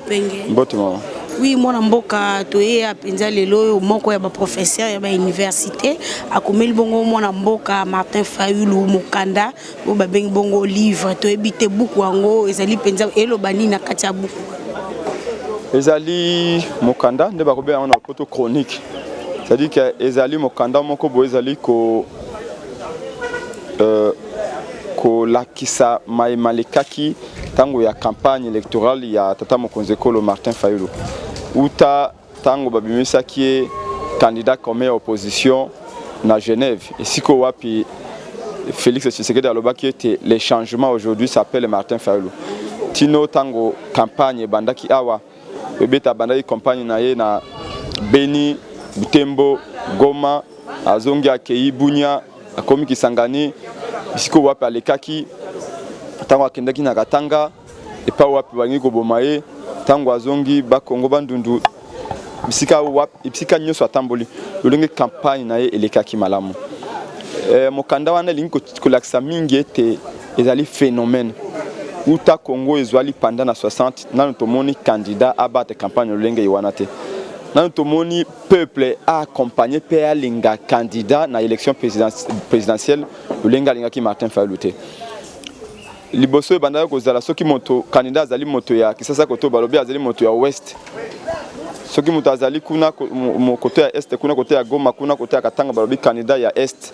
Penge. Mbote. Oui, mon mboka toye apenza lelo moko ya ba professeur ya ba université akomeli bongo mon mboka Martin Fayulu Mokanda bo ba bengi bongo livre to ebite buku yango ezali penza elo bani na kati ya buku. Ezali Mokanda nde ba kobe na poto chronique. C'est-à-dire que ezali Mokanda moko bo ezali ko lakisa malekaki tango ya campagne électorale ya tata mokonzi ekolo Martin Fayulu. Uta tango babimisa qui est candidat comme opposition na Genève. Et si ko wapi Félix Tshisekedi aloba qui était les changements aujourd'hui s'appelle Martin Fayulu. Tino tango campagne bandaki awa bebeta bandaki campagne na ye na Beni, Butembo, Goma, azongi akei Bunya, akomi Kisangani, siko wapi alekaki tango akendaki na Katanga et pas wapi bangi ko bomaye tango azongi ba Kongo bandundu bisika wapi bisika nyoso atamboli lolenge campagne na ye elekaki malamu. Mokanda wana lingi ko lakisa mingi ete ezali phénomène uta Congo ezwali pendant na 60 nanu tomoni candidat abattre campagne lolenge iwana te. Nanu tomoni peuple a accompagné pe linga candidat na élection présidentielle lolenge alingaki Martin Fayulu te. Liboso bandaka kozala soki moto candidat azali moto ya Kisasa koto balobi azali moto ya Ouest. Soki moto azali kuna koto ya Est kuna koto ya Goma kuna koto ya Katanga balobi candidat ya Est.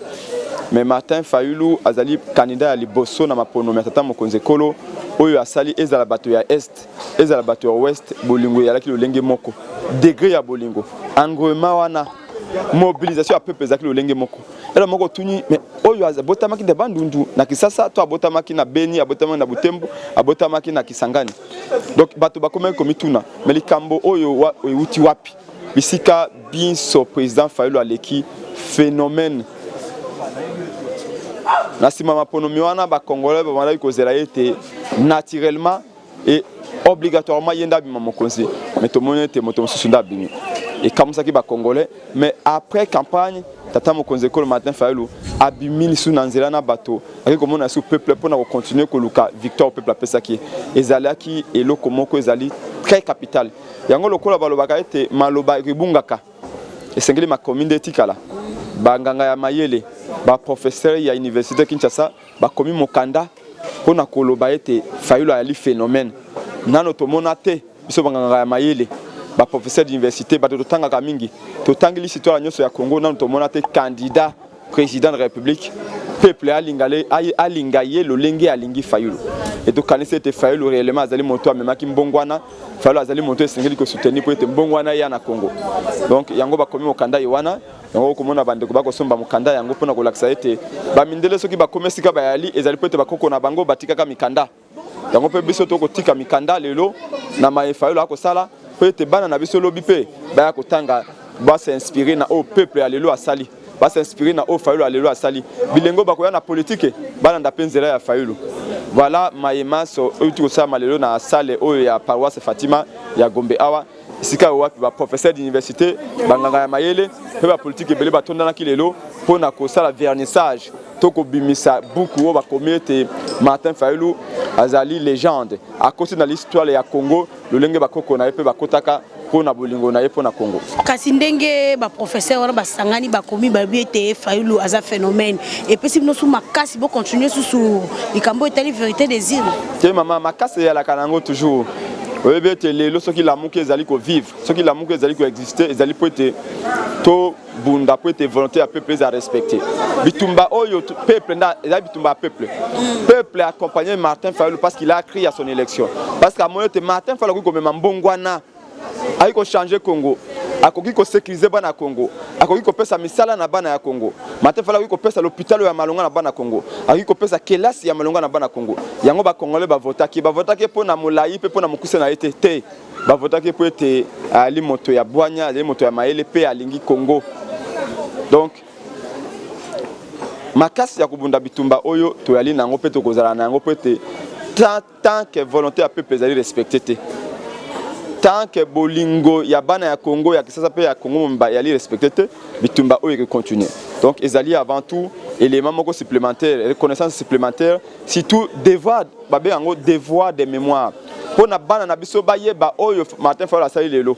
Mais Martin Fayulu azali candidat ya liboso na mapono ya tata mokonzi ekolo oyo asali ezala bato ya Est ezala bato ya Ouest bolingo ya laki lolenge moko degré ya bolingo engouement wana mobilisation ya peuple ezaki lolenge moko ela moko tuni mais oyo abotamaki de bandundu na Kisasa to abotamaki na Beni abotamaki na Butembo abotamaki na Kisangani donc bato bakomaki komituna mais likambo oyo uti wapi bisika binso président Fayulu aleki phénomène na sima maponomi wana ba congolais ba bandaki kozela ete naturellement et obligatoirement yenda bima mokonzi mais tomoni ete moto mosusu ndabimi et comme ça qui ba congolais mais après campagne tata mokonzi ekolo Martin Fayulu abimini sous nanzela na bato aki komona sous peuple pour na continuer koluka victoire au peuple apesaki ezalaki eloko moko ezali très capital yango lokola balobaka ete maloba ribungaka esengeli makominde etikala banganga ya mayele ba professeur ya université Kinshasa bakomi Mokanda pona koloba ete Fayulu ali phénomène nano tomona te biso banganga ya mayele ba professeur d'université ba totanga ka mingi totangi l'histoire nyoso ya Congo nano tomona te candidat président de la République peuple alingaye lolenge alingi Fayulu et to kanisi ete Fayulu réellement azali moto amemaki mbongwana Fayulu azali moto esengeli ko soutenir pour ete mbongwana ya na Congo donc yango bakomi Mokanda yewana yango komona bandeko bakosomba Mokanda yango pona kolakisa ete bamindele soki bakomesika bayali ezali po ete bakoko na bango batikaka mikanda yango pe biso to kotika mikanda lelo na maye Fayulu akosala po ete bana na biso lobi pe baya kotanga ba s'inspirer na au peuple alelo asali ba s'inspirer na au Fayulu alelo asali bilengo bakoya na politique bana ndapenzela ya Fayulu voilà mayema so uti kosala malelo na salle oyo ya paroisse Fatima ya Gombe awa sika wapi ba professeur d'université banganga ya mayele pe ba politique ebele batondana kilelo pona kosala vernissage toko bimisa buku o ba komete Martin Fayulu azali légende à cause de l'histoire ya Congo lolenge bakoko na pe bakotaka pona bolingo na pona Congo kasi ndenge ba professeur wana basangani bakomi babiete Fayulu aza phénomène et puis si nous sous makasi bo continuer sous likambo etali vérité des îles te maman makasi ya la kanango toujours oui, bien, les ceux qui l'amour qu'ils allaient vivre, ceux qui l'amour qu'ils allaient exister, ils allaient être tout bunda pour être volontaire à peuple à respecter. Bitumba oyo peuple na, ils allaient bitumba peuple. Peuple a accompagné Martin Fayulu parce qu'il a crié à son élection. Parce qu'à mon avis Martin Fayulu comme mbongwana, a eu changer Congo. Akoki ko sécuriser bana Congo akoki ko pesa misala na bana ya Congo Martin Fayulu ko pesa l'hôpital ya Malonga na bana Congo akoki ko pesa kelasi ya Malonga na bana Congo yango ba congolais ba votaki po na molai pe po na mukuse na ete te ba votaki po ete ali moto ya Bwanya ali moto ya Mayele pe alingi Congo donc makasi ya kubunda bitumba oyo to yali nango pe to kozala nango pe te tant que volonté à peuple ezali respecté te tant que bolingo ya bana ya Congo ya Kisasa pe ya Congo mba yali respecté bitumba oyo que continuer donc ezali avant tout élément moko supplémentaire reconnaissance supplémentaire surtout devoir babé yango devoir de mémoire Pona bana na biso bayeba oyo Martin Fayulu asali lelo.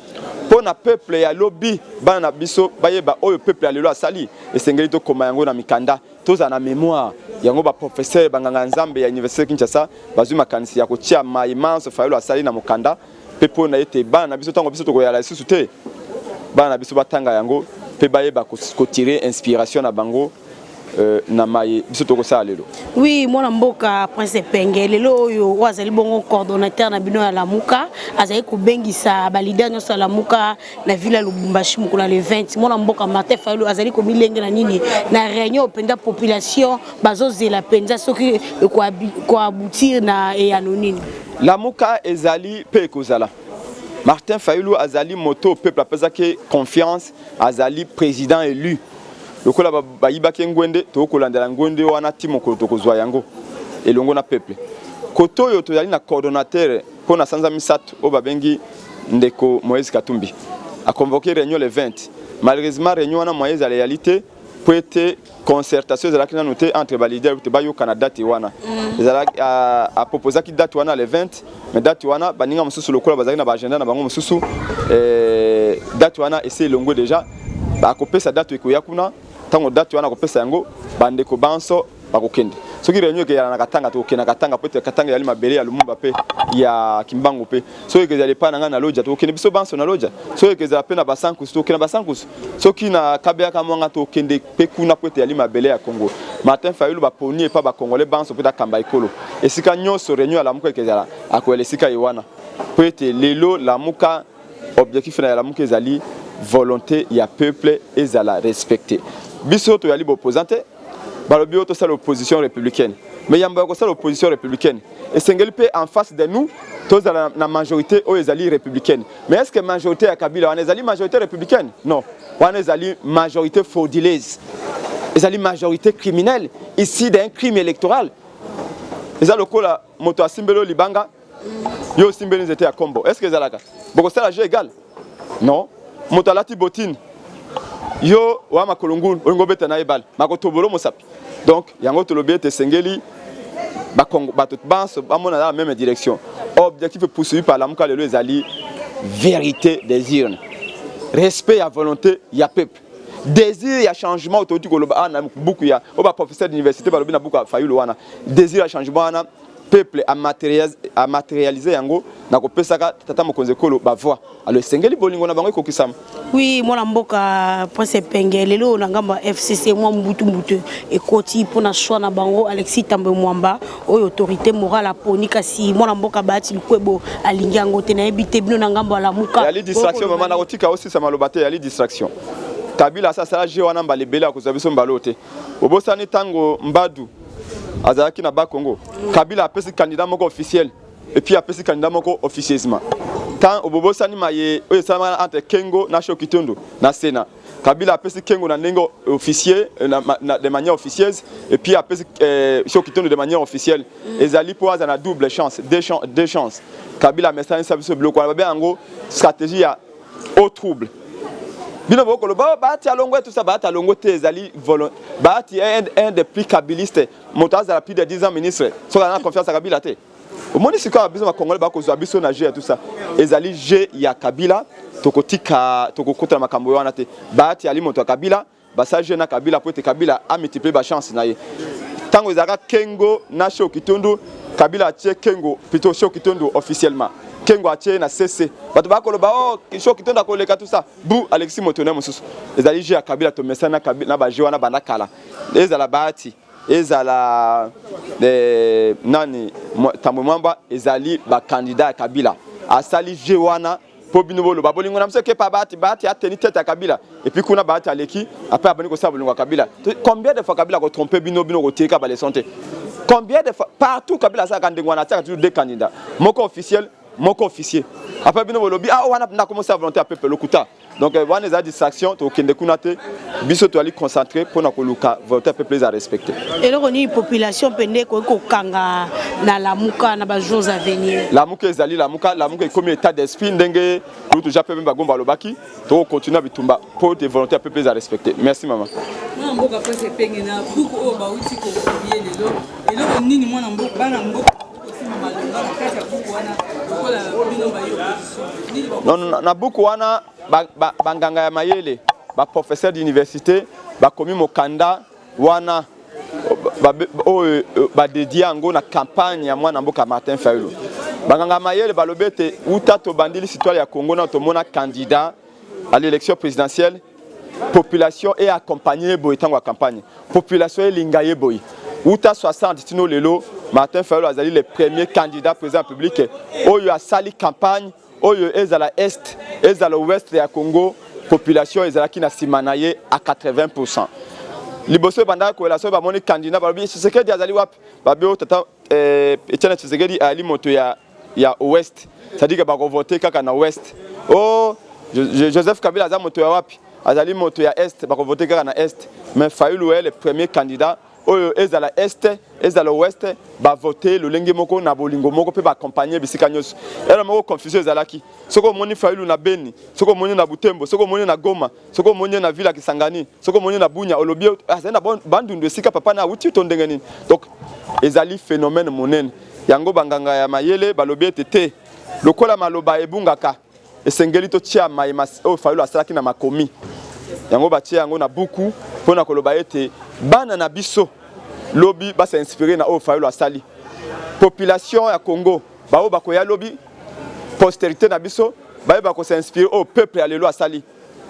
Pona peuple ya lobby bana na biso bayeba oyo peuple ya lelo asali esengeli to koma yango na mikanda. Toza na mémoire yango ba professeur banganga nzambe ya Université Kinshasa bazwi makanisi ya kotia Martin Fayulu asali na mukanda. Pepo na ete bana na biso tango biso to koyala lisusu te. Bana na biso batanga yango pe bayeba ko tirer inspiration na bango. Na maye biso toko sa lelo. Oui, mwana mboka Prince Penge lelo oyo wazali bongo coordonnateur na bino ya Lamuka azali ko bengisa ba leader nyonso ya Lamuka na ville Lubumbashi mukula le 20 mwana mboka Martin Fayulu azali ko milenge na nini na réunion penda population bazozela penza soki ko aboutir na anonyme. Lamuka ezali pe kozala. Martin Fayulu azali moto peuple apesa ke confiance azali président élu. Lokola bayibaki ngwende to kolandela ngwende wana timo ko tokozwa yango elongo na peuple koto yo to yali na coordonnateur pona sanza misato o babengi ndeko Moïse Katumbi a convoqué réunion le 20 malheureusement réunion na Moïse à la réalité pour être concertation de la qui noté entre ba leader te bayo Canada te wana ezala a proposer ki date wana le 20 mais date wana baninga mususu lokola bazali na ba agenda na bango mususu date wana essayer longo déjà ba kopesa date ko yakuna tango date wana kopesa yango bandeko banso bakokende soki réunion ke yana katanga to kena katanga peut katanga yali mabele ya Lumumba pe ya Kimbangu pe soki ke zali pa nanga na loja to kende biso banso na loja soki ke zali pe na basankus to kena basankus soki na kabea ka mwanga to kende pe kuna peut yali mabele ya Congo Martin Fayulu ba poni pa ba congolais banso pe da kamba ikolo esika nyonso réunion ya Lamuka ke zala akoele esika yiwana peut lelo Lamuka objectif na Lamuka ezali volonté ya peuple ezala respecté. Biso to yali opposante balobi to ça l'opposition républicaine mais yamba ko ça l'opposition républicaine et sengeli pe en face de nous tous la majorité o ezali républicaine mais est-ce que majorité ya Kabila on ezali majorité républicaine non on ezali majorité frauduleuse ezali majorité criminelle ici d'un crime électoral ezali lokola moto asimbelo libanga yo simbeli nzete ya kombo est-ce que ezalaka boko ça la jeu égal non moto alati botine yo wa makolongulu olingo beta na ebal makotobolo mosapi donc yango tolobi te sengeli ba Congo ba tout banse amona dans la même direction objectif poursuivi par Lamuka lelo ezali vérité des urnes respect à volonté ya peuple désir ya changement autour ko loba na beaucoup ya o ba professeur d'université ba lobi na beaucoup Fayulu wana désir ya changement wana peuple a matérialisé yango na kopesaka tata mokonze kolo ba voix alors sengeli bolingo na bango kokisama. Oui, mwana mboka Prince Penge lelo na ngamba FCC mwa mbutu e koti pona choix na bango Alexis Tambe Mwamba oyo autorité morale aponi kasi mwana mboka bati likwebo alingi yango te na ebite bino na ngamba Lamuka. Ya li distraction mama na kotika aussi ça malobate ya li distraction. Kabila sa sala je wana mbalebela ko biso mbalote. Obosani tango mbadu azalaki na ba Congo. Kabila apesi candidat moko officiel et puis apesi candidat moko officieusement. Tant obobosani maye oyo sama entre Kengo na Shokitondo na Sénat. Kabila apesi Kengo na nengo officier de manière officieuse et puis apesi Shokitondo de manière officielle. Ezali po azana double chance, deux chances. Kabila message ça biso bloko ba yango stratégie ya au trouble. Bino boko lo ba ti alongo tout ça ba ti alongo te ezali ba ti un des plus kabilistes motaza plus de 10 ans ministre so na confiance à Kabila te au monde c'est quoi besoin congolais ba ko zo biso na jeu tout ça ezali jeu ya Kabila tokotika tokokota makambo wana te ba ti ali moto Kabila ba sa jeu na Kabila pour te Kabila a multiplier ba chance na ye tango ezaka Kengo na Shokitondo Kabila tie Kengo plutôt Shokitondo officiellement Kengo atie na CC bato bakoloba oh Shokitondo koleka tout ça bu Alexis Motone mususu ezali jeu ya Kabila to mesana Kabila na ba jeu wana banakala ezala bati ezala nani Tambo Mwamba ezali ba candidat ya Kabila asali jeu wana po bino bolo babolingo na mseke pa bati ateni tête ya Kabila et puis kuna bati aleki après abani ko sabolingo Kabila combien de fois Kabila ko tromper bino ko teka ba les santé combien de fois partout Kabila sa kandengwa na toujours deux candidats moko officiel moko officier après bino bolobi ah wana na commencer à volonté à peuple lokuta donc wana za distraction to kende kunate biso to ali concentrer pour na koluka volonté peuple à respecter et le roni population pende ko kanga na Lamuka na ba jours à venir Lamuka ezali Lamuka comme état d'esprit ndenge lutu jape memba gomba lobaki to continuer bitumba pour te volonté peuple à respecter merci maman mwana mboka Prince Penge na buku o ba uti ko biye lelo nini mwana mboka bana mboka aussi mama Non, na buku wana banganga ya mayele, ba professeur d'université, ba komi mokanda wana ba dédié yango na campagne ya mwana mboka Martin Fayulu. Banganga mayele balobete uta to bandili citoyen ya Congo na to mona candidat à l'élection présidentielle. Population est accompagnée boy tango campagne. Population est lingaye boy. Uta 60 tino lelo Martin Fayulu azali le premier candidat président public oyo a sali campagne oyo ezala est ezala ouest ya Congo population ezala ki na simanaye à 80%. Liboso banda ko la so ba moni candidat ba bi Tshisekedi azali wapi ba bi tata Etienne Tshisekedi ali moto ya ouest c'est-à-dire que ba voter kaka na ouest. Oh Joseph Kabila azali moto ya wapi azali moto ya est ba voter kaka na est mais Fayulu est le premier candidat oyo ezala est ezala ouest ba voter le lenge moko na bolingo moko pe ba accompagner bisika nyos era moko confusion ezalaki soko moni Fayulu na Beni soko moni na Butembo soko moni na Goma soko moni na Villa Kisangani soko moni na Bunya olobi azana bandundu sika papa na uti to ndenge nini donc ezali phénomène monene yango banganga ya mayele balobi tete lokola maloba ebungaka esengeli to tia maimas o Fayulu asalaki na makomi yango batie yango na buku pona koloba ete bana na biso lobby ba s'inspirer na o Fayulu asali population ya Congo ba o bakoya lobby postérité na biso ba ko s'inspirer au peuple ya lelo asali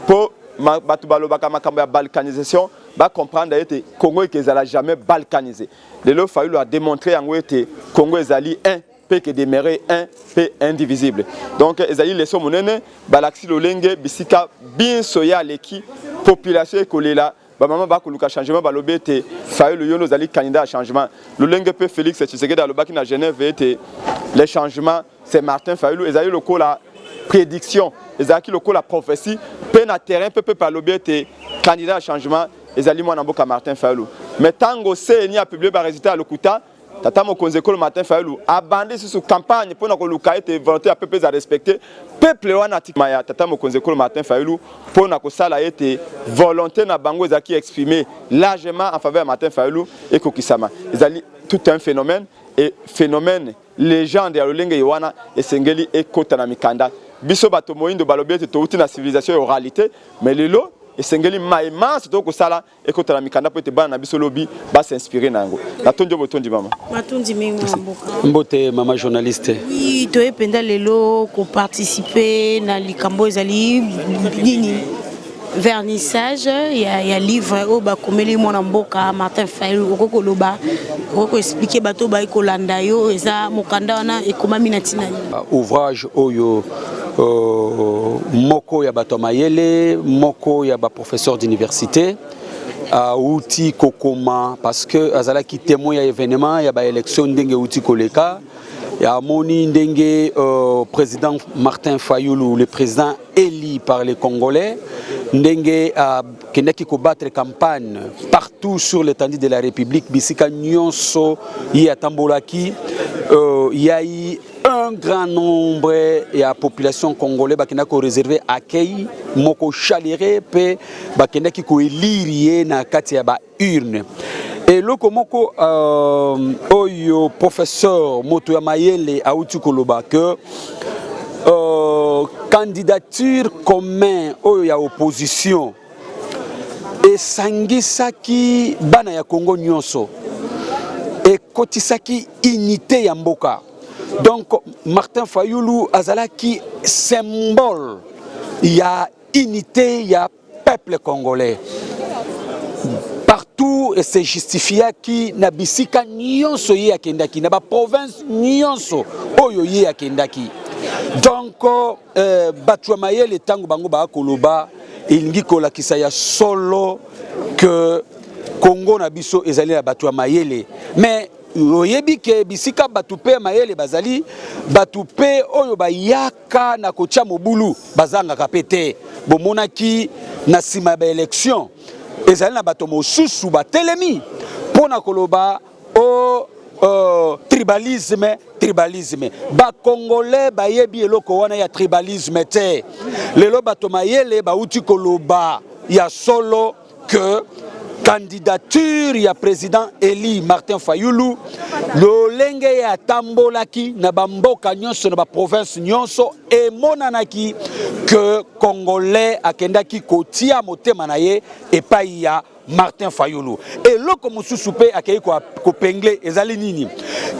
po batu balobaka makambo ya balkanisation ba comprendre ete Congo ekezala jamais balkanisé lelo Fayulu a démontré yango ete Congo ezali un que demeurer un peu indivisible. Donc ezali leso monene balaxi lolenge bisika bien soya leki population ekolela ba mama ba koluka changement balobi ete Fayulu yono zali candidat à changement lolenge pe Félix Tshisekedi alobaki na Genève ete les changements c'est Martin Fayulu ezali lokola prédiction ezali lokola prophétie pe na terrain pe balobi ete candidat à changement ezali mwana mboka Martin Fayulu mais tango CNI a publié ba résultat à Lokuta Tata Mokonzi Ekolo Martin Fayulu abandé sur campagne pour que le ait volonté à peuple à respecter peuple wana tikmaya Tata Mokonzi Ekolo Martin Fayulu pour que ça été volonté na bango ezaki exprimé largement en faveur de Martin Fayulu et Kokisama. Ils allaient tout un phénomène et phénomène légende ya lolenge yowana et sengeli et kota na mikanda biso bato moindo balobi te touti na civilisation et oralité mais lelo et sengeli maïmas donc sala et quand la mikanda peut te bana biso lobby ba s'inspirer nango natondi botondi mama matondi mingi mboka mbote mama journaliste oui to ependa lelo ko participer na likambo ezali nini vernissage ya livre o ba komeli mona mboka Martin Fayulu ko loba ko expliquer bato ba ikolanda yo eza mokanda wana ekomami na tinani ouvrage oyo moko ya bato mayele moko ya ba professeur d'université outi kokoma parce que azala ki témoin ya événement ya ba élection ndenge outi koleka ya moni ndenge président Martin Fayulu le président élu par les Congolais ndenge kendaki ko battre campagne partout sur l'étendue de la République bisika nyonso ya tambolaki ya un grand nombre de la population congolaise qui a réservé accueil moko chaléré pe bakenda ki ko élire na kati ya ba urne et loko moko oyo professeur moto ya mayele auti koloba que candidature commun oyo ya opposition et sangisaki bana ya Congo nyonso et kotisaki unité ya mboka. Donc Martin Fayulu azalaki symbole ya unité ya peuple congolais partout et c'est justifié qui na bisika nyonso ye akendaki na ba province nyonso oyo ye akendaki donc batwa mayele tango bango ba koloba ilingi kolakisa ya solo que Congo na biso ezali na batwa mayele mais oyebi ke bisika batupe mayele bazali batupe oyo bayaka na kotia mobulu bazanga kapete bomonaki na sima ba élection ezali na bato mosusu batelemi pona koloba tribalisme ba congolais bayebi eloko wana ya tribalisme te lelo bato mayele bauti koloba ya solo que candidature ya président Eli Martin Fayulu lolenge ya tambolaki na bamboka nyonso na ba province nyonso et monanaki que congolais akendaki kotia motema na ye epai ya Martin Fayulu. Et là, comme vous soupe à Kopengle et Zalinini,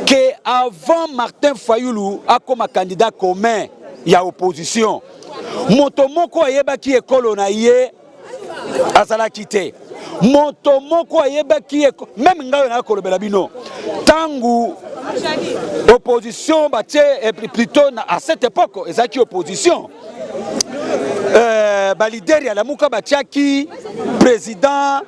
que avant Martin Fayulu a comme candidat commun, il y a opposition. Motomoko ayeba qui est colonaïe à Salakite. Motomoko ayeba qui est même n'a kolobelabino. Tangu opposition, plutôt à cette époque, et ça qui opposition. Balideri à la Mouka Batiaki, président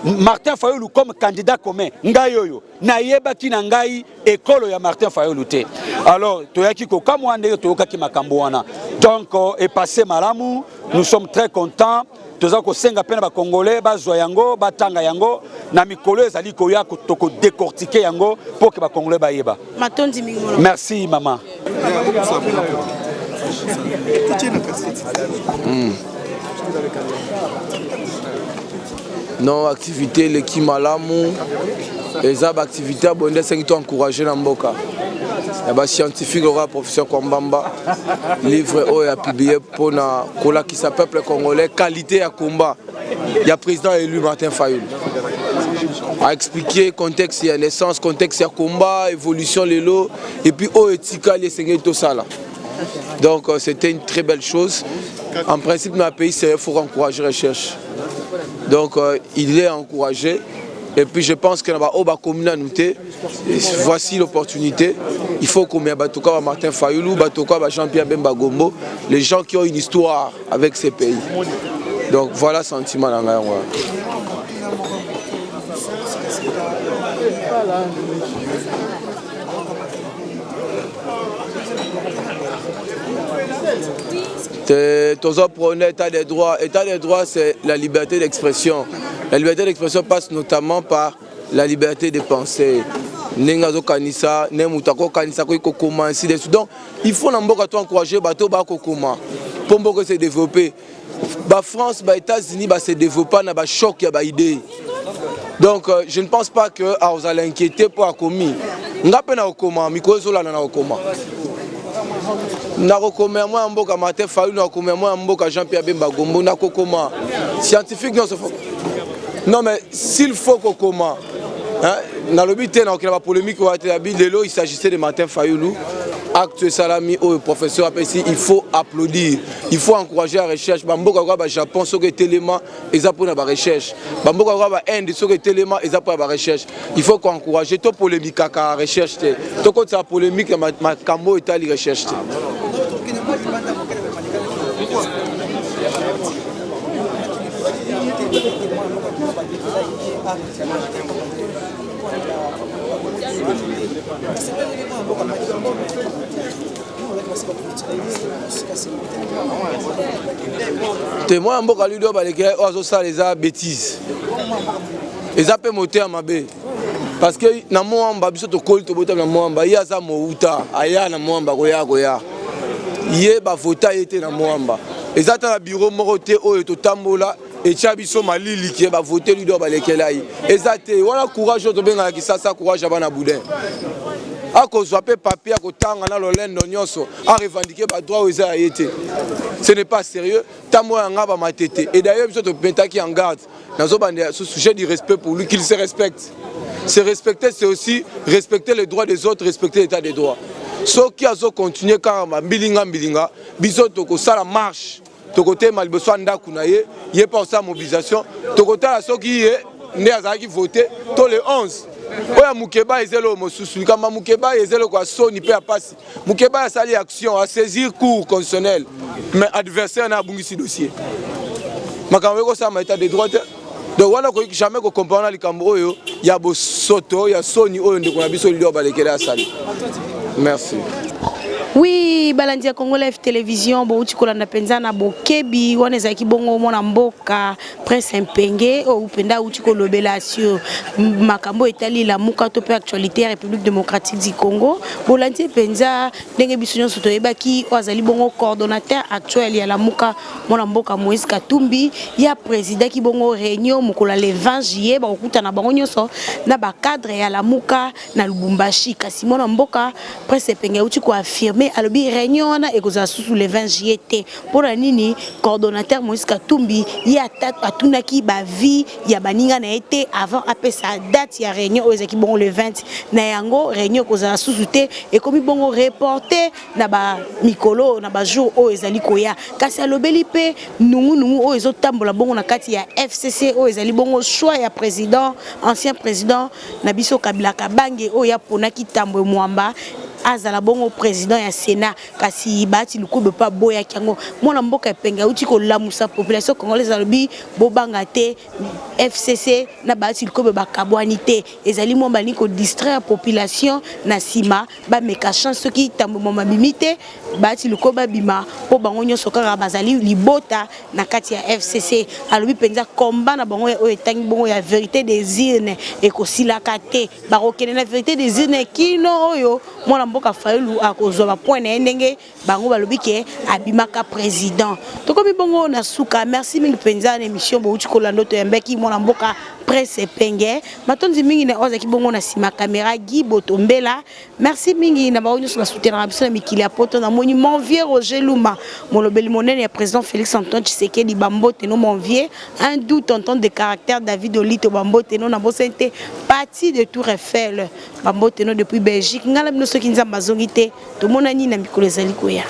Martin Fayulu comme candidat commun. Ngayoyo, Nayeba ki nangai école ya Martin Fayulu te. Alors, toyaki ko kamwande toyoka ki makamboana. Donc, est passé malamu, nous sommes très contents. Toza ko senga pena ba Congolais, ba zoyango, ba tanga yango, na mikolo ezali ko ya ko toko décortiquer yango pour que ba Congolais ba yeba. Merci maman. Non, activité l'équipe malamu, les activités abondées, c'est qui encouragé dans Mboka. Il y a scientifique, le professeur Kwambamba, livre a publié pour la qui s'appelle peuple congolais, qualité à combat. Il y a président élu Martin Fayulu. A expliqué contexte et naissance, contexte et combat, évolution les lots, et puis éthique les seigneurs tout ça là. Donc c'était une très belle chose. En principe, dans le pays, il faut encourager la recherche. Donc il est encouragé. Et puis je pense que dans la communauté, voici l'opportunité. Il faut qu'on mette Martin Fayulu, Jean-Pierre Bemba Gombo, les gens qui ont une histoire avec ces pays. Donc voilà le sentiment dans la état des droits. État des droits, c'est la liberté d'expression. La liberté d'expression passe notamment par la liberté de penser. Donc, il faut encourager pour se développer. La France, les États-Unis se développent dans le choc et l'idée. Donc, je ne pense pas que vous allez inquiéter pour la commis. Nous Nakokoma moi mboka Martin Fayulu nakokoma moi mboka Jean-Pierre Bemba Gombo nakokoma scientifique non mais s'il faut kokoma hein na lobité na okela polémique wa te lelo il s'agissait de Martin Fayulu acte salami au professeur ici il faut applaudir il faut encourager la recherche bamboka kwa ba Japon soki téléma ezapona ba recherche bamboka kwa ba Inde soki téléma ezapona ba recherche il faut encourager to polémique ka recherche te to ko sa polémique makambo etali recherche te. Témoin mboka ludo baleke ozo ça les bêtises. Les appels moteur mabe. Parce que na moamba biso to koli to bota na moamba ya za mouta aya na moamba goya. Yé ba vota été na moamba. Ezata na bureau moroté oyo to tambola et chabiso malili qui ba voter ludo baleke lai. Ezate wala courage to benga ki ça courage abana boudin. A cause de papier à kotanga na lolendo nyonso a revendiquer ba droit aux été. Ce n'est pas sérieux. Tamo nga ba matete. Et d'ailleurs biso to pentaki en garde. Nazo bande ce sujet du respect pour lui qu'il se respecte. Se respecter c'est aussi respecter les droits des autres, respecter l'état des droits. Ceux qui ont continué quand bilinga biso to ko sala marche. To côté malbeso ndaku na ye, yé pas sa mobilisation. To côté la ceux qui né azaki voter tous les 11. Oya Mukeba ezelo mosusu kama Mukeba ezelo kwa soni pe apasi Mukeba a sali action à saisir cours constitutionnel mais adversaire na bungisi dossier makambo ko sa état de droit donc wana ko jamais ko comprendre likambo oyo ya bosoto ya soni oyo ndeko na biso lido balekela sali. Merci. Oui, balandi ya Congo Live Télévision, bouti kolanda penza na bokebi, wana ezaki bongo mona mboka, Prince Mpenge, o upenda uti kolobela sur makambo etali la muka to pe actualité ya République démocratique du Congo. Bolandi penza ndenge biso nyonso toyebaki ozali bongo coordonnateur actuel ya la muka mona mboka Moïse Katumbi, ya président ki bongo réunion mokola le 20 juillet ba okuta na bango nyonso na ba cadre ya la muka na Lubumbashi kasi mona mboka Prince Mpenge uti ko affirmer alobi réunion wana ekozala sous le 20 juillet te pona nini coordonnateur Moïse Katumbi ya atunaki ba vie ya baninga na été avant apesa date ya réunion ezaki bongo le 20 na yango réunion kozala sous te et comme bongo reporter na ba mikolo na ba jour o ezali koya kasi alobeli pe nungu o ezotambola bongo na kati ya FCC o ezali bongo choix ya président ancien président na biso Kabila Kabange o ya ponaki tambwe mwamba azala bongo président ya Sénat kasi bati lukube pa boya kiango mona mboka epenga uti ko lamusa population congolaise alobi bobanga te FCC na bati lukube bakabwani te ezali mo bani ko distraire population na sima ba meka chance soki tambo mama bimite bati lukuba bima po bango nyonso kaka bazali libota na kati ya FCC alobi penza combat na bango o etangi bongo ya vérité des urnes e ko silaka te ba kokene na vérité des urnes kino oyo mona mboka Fayulu akozwa ba point na ndenge bango balobi ke abimaka président to komi bongo na suka merci mingi penza na émission bo uti kolando to yambeki mona mboka Prince Mpenge matonzi mingi na ozaki bongo na sima caméra Guy Botombela merci mingi na ba nyonso na soutenir na biso na mikili ya poto na moni mon vieux Roger Luma molobeli monene ya président Félix Antoine Tshisekedi Bambote no mon vieux un doux tonton de caractère David Olito Bambote no na bosente parti de Tour Eiffel Bambote no depuis Belgique ngala bino soki nzamba zongi te to monani na mikolo ezali koya